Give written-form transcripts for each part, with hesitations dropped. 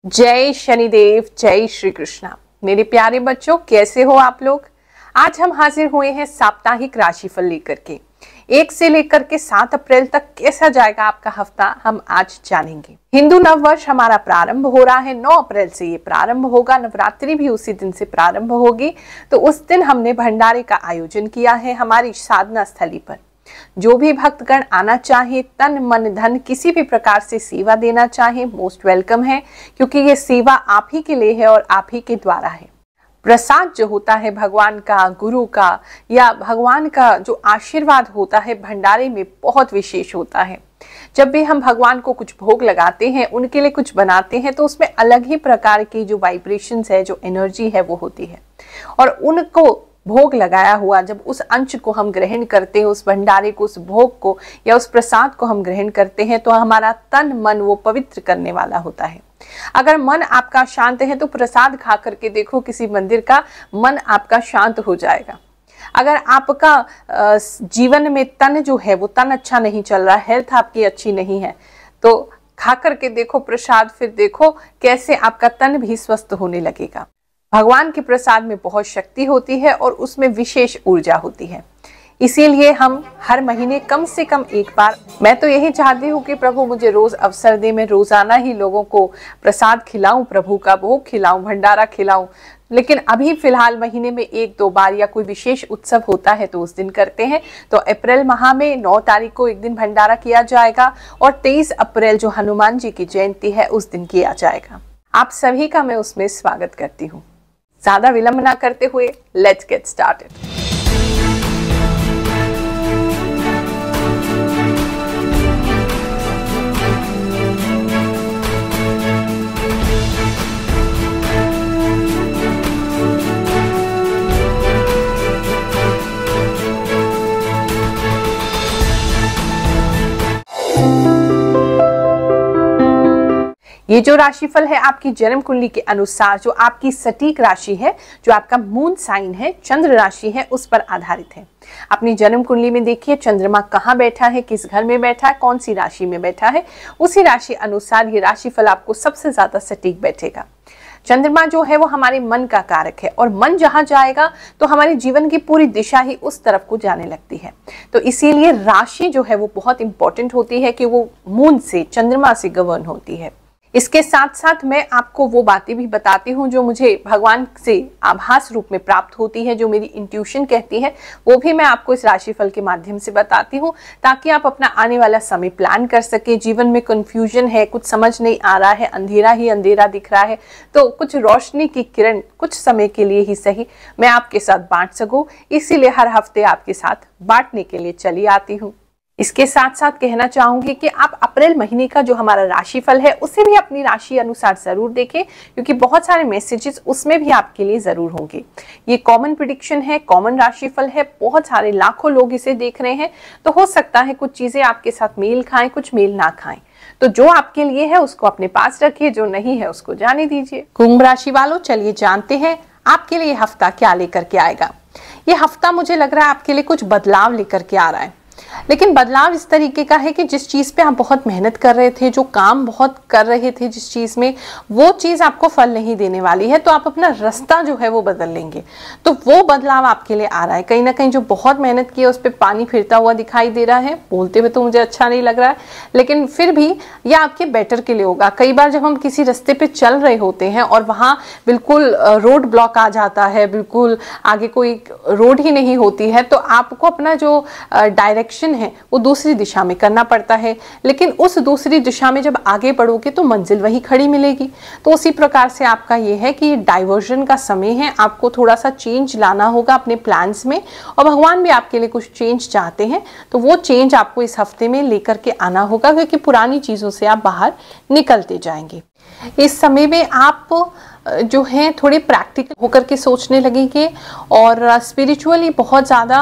जय शनिदेव, जय श्री कृष्णा। मेरे प्यारे बच्चों, कैसे हो आप लोग। आज हम हाजिर हुए हैं साप्ताहिक राशिफल लेकर के। 1 से लेकर के 7 अप्रैल तक कैसा जाएगा आपका हफ्ता, हम आज जानेंगे। हिंदू नववर्ष हमारा प्रारंभ हो रहा है, 9 अप्रैल से ये प्रारंभ होगा। नवरात्रि भी उसी दिन से प्रारंभ होगी। तो उस दिन हमने भंडारे का आयोजन किया है हमारी साधना स्थली पर। जो भी भक्तगण आना चाहे, तन मन धन किसी भी प्रकार से सेवा देना चाहे, मोस्ट वेलकम है, क्योंकि ये सेवा आप ही के लिए है और आप ही के द्वारा है। प्रसाद जो होता है भगवान का, गुरु का या भगवान का जो आशीर्वाद होता है भंडारे में, बहुत विशेष होता है। जब भी हम भगवान को कुछ भोग लगाते हैं, उनके लिए कुछ बनाते हैं, तो उसमें अलग ही प्रकार की जो वाइब्रेशंस है, जो एनर्जी है वो होती है। और उनको भोग लगाया हुआ जब उस अंश को हम ग्रहण करते हैं, उस भंडारे को, उस भोग को या उस प्रसाद को हम ग्रहण करते हैं, तो हमारा तन मन वो पवित्र करने वाला होता है। अगर मन आपका शांत है तो प्रसाद खा करके देखो किसी मंदिर का, मन आपका शांत हो जाएगा। अगर आपका जीवन में तन जो है वो तन अच्छा नहीं चल रहा, हेल्थ आपकी अच्छी नहीं है, तो खा करके देखो प्रसाद, फिर देखो कैसे आपका तन भी स्वस्थ होने लगेगा। भगवान के प्रसाद में बहुत शक्ति होती है और उसमें विशेष ऊर्जा होती है। इसीलिए हम हर महीने कम से कम एक बार, मैं तो यही चाहती हूँ कि प्रभु मुझे रोज अवसर दे, मैं रोजाना ही लोगों को प्रसाद खिलाऊं, प्रभु का भोग खिलाऊं, भंडारा खिलाऊं। लेकिन अभी फिलहाल महीने में 1-2 बार या कोई विशेष उत्सव होता है तो उस दिन करते हैं। तो अप्रैल माह में 9 तारीख को एक दिन भंडारा किया जाएगा और 23 अप्रैल जो हनुमान जी की जयंती है उस दिन किया जाएगा। आप सभी का मैं उसमें स्वागत करती हूँ। ज्यादा विलंब ना करते हुए लेट्स गेट स्टार्टेड। ये जो राशिफल है आपकी जन्म कुंडली के अनुसार, जो आपकी सटीक राशि है, जो आपका मून साइन है, चंद्र राशि है, उस पर आधारित है। अपनी जन्म कुंडली में देखिए चंद्रमा कहाँ बैठा है, किस घर में बैठा है, कौन सी राशि में बैठा है, उसी राशि अनुसार ये राशिफल आपको सबसे ज्यादा सटीक बैठेगा। चंद्रमा जो है वो हमारे मन का कारक है और मन जहां जाएगा तो हमारे जीवन की पूरी दिशा ही उस तरफ को जाने लगती है। तो इसीलिए राशि जो है वो बहुत इंपॉर्टेंट होती है कि वो मून से, चंद्रमा से गवर्न होती है। इसके साथ साथ मैं आपको वो बातें भी बताती हूँ जो मुझे भगवान से आभास रूप में प्राप्त होती है, जो मेरी इंट्यूशन कहती है, वो भी मैं आपको इस राशिफल के माध्यम से बताती हूँ, ताकि आप अपना आने वाला समय प्लान कर सके। जीवन में कंफ्यूजन है, कुछ समझ नहीं आ रहा है, अंधेरा ही अंधेरा दिख रहा है, तो कुछ रोशनी की किरण कुछ समय के लिए ही सही मैं आपके साथ बांट सकूं, इसीलिए हर हफ्ते आपके साथ बांटने के लिए चली आती हूँ। इसके साथ साथ कहना चाहूंगी कि आप अप्रैल महीने का जो हमारा राशिफल है उसे भी अपनी राशि अनुसार जरूर देखें, क्योंकि बहुत सारे मैसेजेस उसमें भी आपके लिए जरूर होंगे। ये कॉमन प्रिडिक्शन है, कॉमन राशिफल है, बहुत सारे लाखों लोग इसे देख रहे हैं, तो हो सकता है कुछ चीजें आपके साथ मेल खाएं, कुछ मेल ना खाएं। तो जो आपके लिए है उसको अपने पास रखिए, जो नहीं है उसको जाने दीजिए। कुंभ राशि वालों, चलिए जानते हैं आपके लिए हफ्ता क्या लेकर के आएगा। ये हफ्ता मुझे लग रहा है आपके लिए कुछ बदलाव लेकर के आ रहा है, लेकिन बदलाव इस तरीके का है कि जिस चीज पे आप बहुत मेहनत कर रहे थे, जो काम बहुत कर रहे थे जिस चीज में, वो चीज आपको फल नहीं देने वाली है, तो आप अपना रास्ता जो है वो बदल लेंगे। तो वो बदलाव आपके लिए आ रहा है। कहीं ना कहीं जो बहुत मेहनत की है उस पर पानी फिरता हुआ दिखाई दे रहा है। बोलते हुए तो मुझे अच्छा नहीं लग रहा है, लेकिन फिर भी यह आपके बेटर के लिए होगा। कई बार जब हम किसी रास्ते पे चल रहे होते हैं और वहां बिल्कुल रोड ब्लॉक आ जाता है, बिल्कुल आगे कोई रोड ही नहीं होती है, तो आपको अपना जो डायरेक्शन है वो दूसरी दिशा में करना पड़ता है। लेकिन उस दूसरी दिशा में जब आगे बढ़ोगे तो मंजिल वही खड़ी मिलेगी। तो उसी प्रकार से आपका ये है कि डाइवर्जन का समय है, आपको थोड़ा सा चेंज लाना होगा अपने प्लान्स में, और भगवान भी आपके लिए कुछ चेंज चाहते हैं, तो वो चेंज आपको इस हफ्ते में लेकर के आना होगा, क्योंकि पुरानी चीजों से आप बाहर निकलते जाएंगे। इस समय में आप जो है थोड़े प्रैक्टिकल होकर के सोचने लगेंगे और स्पिरिचुअली बहुत ज़्यादा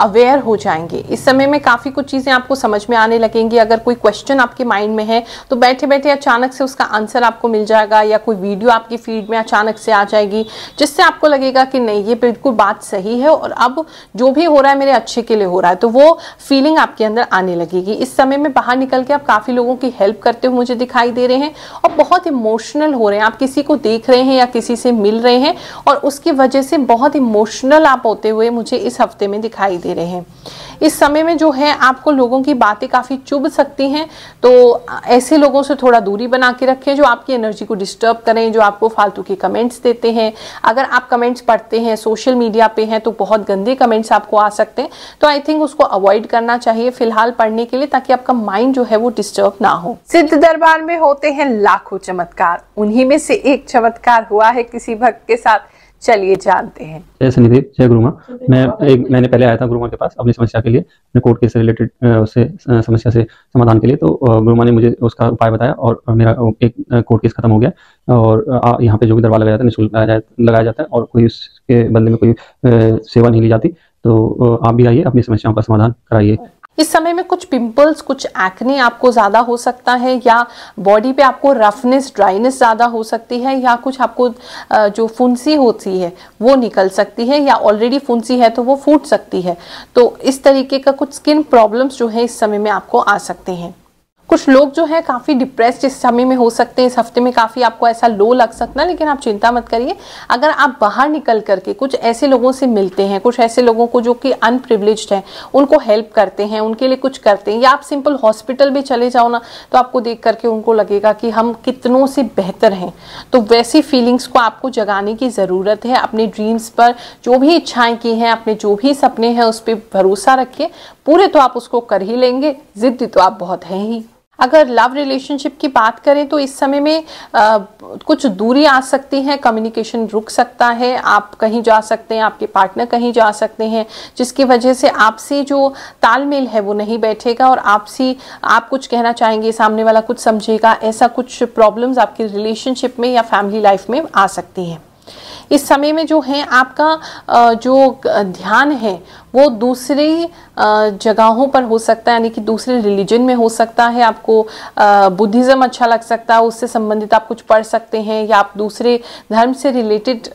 अवेयर हो जाएंगे। इस समय में काफ़ी कुछ चीज़ें आपको समझ में आने लगेंगी। अगर कोई क्वेश्चन आपके माइंड में है तो बैठे बैठे अचानक से उसका आंसर आपको मिल जाएगा, या कोई वीडियो आपकी फीड में अचानक से आ जाएगी, जिससे आपको लगेगा कि नहीं, ये बिल्कुल बात सही है और अब जो भी हो रहा है मेरे अच्छे के लिए हो रहा है। तो वो फीलिंग आपके अंदर आने लगेगी। इस समय में बाहर निकल के आप काफ़ी लोगों की हेल्प करते हुए मुझे दिखाई दे रहे हैं और बहुत बहुत इमोशनल हो रहे हैं, आप किसी को देख रहे हैं या किसी से मिल रहे हैं और उसकी वजह से बहुत इमोशनल आप होते हुए मुझे इस हफ्ते में दिखाई दे रहे हैं। इस समय में जो है आपको लोगों की बातें काफ़ी चुभ सकती हैं, तो ऐसे लोगों से थोड़ा दूरी बना के रखें जो आपकी एनर्जी को डिस्टर्ब करें, जो आपको फालतू के कमेंट्स देते हैं। अगर आप कमेंट्स पढ़ते हैं, सोशल मीडिया पे हैं, तो बहुत गंदे कमेंट्स आपको आ सकते हैं, तो आई थिंक उसको अवॉइड करना चाहिए फिलहाल पढ़ने के लिए, ताकि आपका माइंड जो है वो डिस्टर्ब ना हो। सिद्ध दरबार में होते हैं लाखों चमत्कार, उन्हीं में से एक चमत्कार हुआ है किसी भक्त के साथ, चलिए जानते हैं। जय शनिदेव, जय गुरु माँ। मैंने पहले आया था गुरु माँ के पास अपनी समस्या के लिए, अपने कोर्ट केस से रिलेटेड उससे समस्या से समाधान के लिए। तो गुरु माँ ने मुझे उसका उपाय बताया और मेरा एक कोर्ट केस खत्म हो गया। और यहाँ पे जो भी दरबार लगाया जाता है निःशुल्क लगाया जाता है और कोई उसके बदले में कोई सेवा नहीं ली जाती। तो आप भी आइए, अपनी समस्याओं का समाधान कराइए। इस समय में कुछ पिंपल्स, कुछ एक्ने आपको ज़्यादा हो सकता है, या बॉडी पे आपको रफनेस, ड्राइनेस ज़्यादा हो सकती है, या कुछ आपको जो फुंसी होती है वो निकल सकती है, या ऑलरेडी फुंसी है तो वो फूट सकती है। तो इस तरीके का कुछ स्किन प्रॉब्लम्स जो है इस समय में आपको आ सकते हैं। कुछ लोग जो है काफ़ी डिप्रेस्ड इस समय में हो सकते हैं, इस हफ्ते में काफ़ी आपको ऐसा लो लग सकता है, लेकिन आप चिंता मत करिए। अगर आप बाहर निकल करके कुछ ऐसे लोगों से मिलते हैं, कुछ ऐसे लोगों को जो कि अनप्रिविलेज्ड हैं, उनको हेल्प करते हैं, उनके लिए कुछ करते हैं, या आप सिंपल हॉस्पिटल भी चले जाओ ना, तो आपको देख करके उनको लगेगा कि हम कितनों से बेहतर हैं। तो वैसी फीलिंग्स को आपको जगाने की ज़रूरत है। अपने ड्रीम्स पर जो भी इच्छाएँ की हैं, अपने जो भी सपने हैं, उस पर भरोसा रखिए। पूरे तो आप उसको कर ही लेंगे, जिद्दी तो आप बहुत हैं ही। अगर लव रिलेशनशिप की बात करें तो इस समय में कुछ दूरी आ सकती है, कम्युनिकेशन रुक सकता है, आप कहीं जा सकते हैं, आपके पार्टनर कहीं जा सकते हैं, जिसकी वजह से आपसे जो तालमेल है वो नहीं बैठेगा और आप कुछ कहना चाहेंगे, सामने वाला कुछ समझेगा। ऐसा कुछ प्रॉब्लम्स आपकी रिलेशनशिप में या फैमिली लाइफ में आ सकती हैं। इस समय में जो है आपका जो ध्यान है वो दूसरी जगहों पर हो सकता है, यानी कि दूसरे रिलीजन में हो सकता है। आपको बुद्धिज़्म अच्छा लग सकता है, उससे संबंधित आप कुछ पढ़ सकते हैं, या आप दूसरे धर्म से रिलेटेड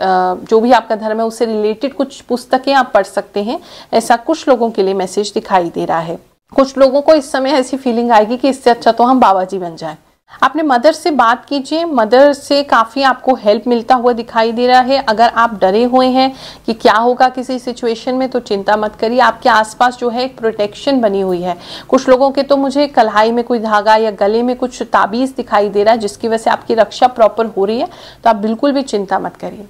जो भी आपका धर्म है उससे रिलेटेड कुछ पुस्तकें आप पढ़ सकते हैं। ऐसा कुछ लोगों के लिए मैसेज दिखाई दे रहा है। कुछ लोगों को इस समय ऐसी फीलिंग आएगी कि इससे अच्छा तो हम बाबा जी बन जाएं। अपने मदर से बात कीजिए, मदर से काफ़ी आपको हेल्प मिलता हुआ दिखाई दे रहा है। अगर आप डरे हुए हैं कि क्या होगा किसी सिचुएशन में, तो चिंता मत करिए, आपके आसपास जो है एक प्रोटेक्शन बनी हुई है। कुछ लोगों के तो मुझे कलाई में कोई धागा या गले में कुछ ताबीज़ दिखाई दे रहा है, जिसकी वजह से आपकी रक्षा प्रॉपर हो रही है। तो आप बिल्कुल भी चिंता मत करिए।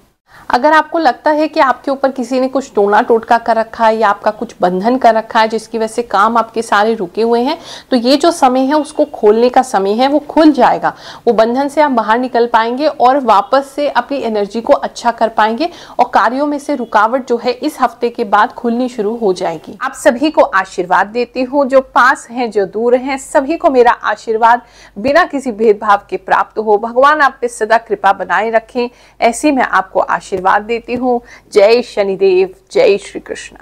अगर आपको लगता है कि आपके ऊपर किसी ने कुछ टोना टोटका कर रखा है या आपका कुछ बंधन कर रखा है, जिसकी वजह से काम आपके सारे रुके हुए हैं, तो ये जो समय है उसको खोलने का समय है, वो खुल जाएगा। वो बंधन से आप बाहर निकल पाएंगे और वापस से अपनी एनर्जी को अच्छा कर पाएंगे, और कार्यों में से रुकावट जो है इस हफ्ते के बाद खुलनी शुरू हो जाएगी। आप सभी को आशीर्वाद देती हूँ, जो पास हैं, जो दूर हैं, सभी को मेरा आशीर्वाद बिना किसी भेदभाव के प्राप्त हो। भगवान आप पे सदा कृपा बनाए रखें, ऐसी मैं आपको आशीर्वाद देती हूँ। जय शनिदेव, जय श्री कृष्ण।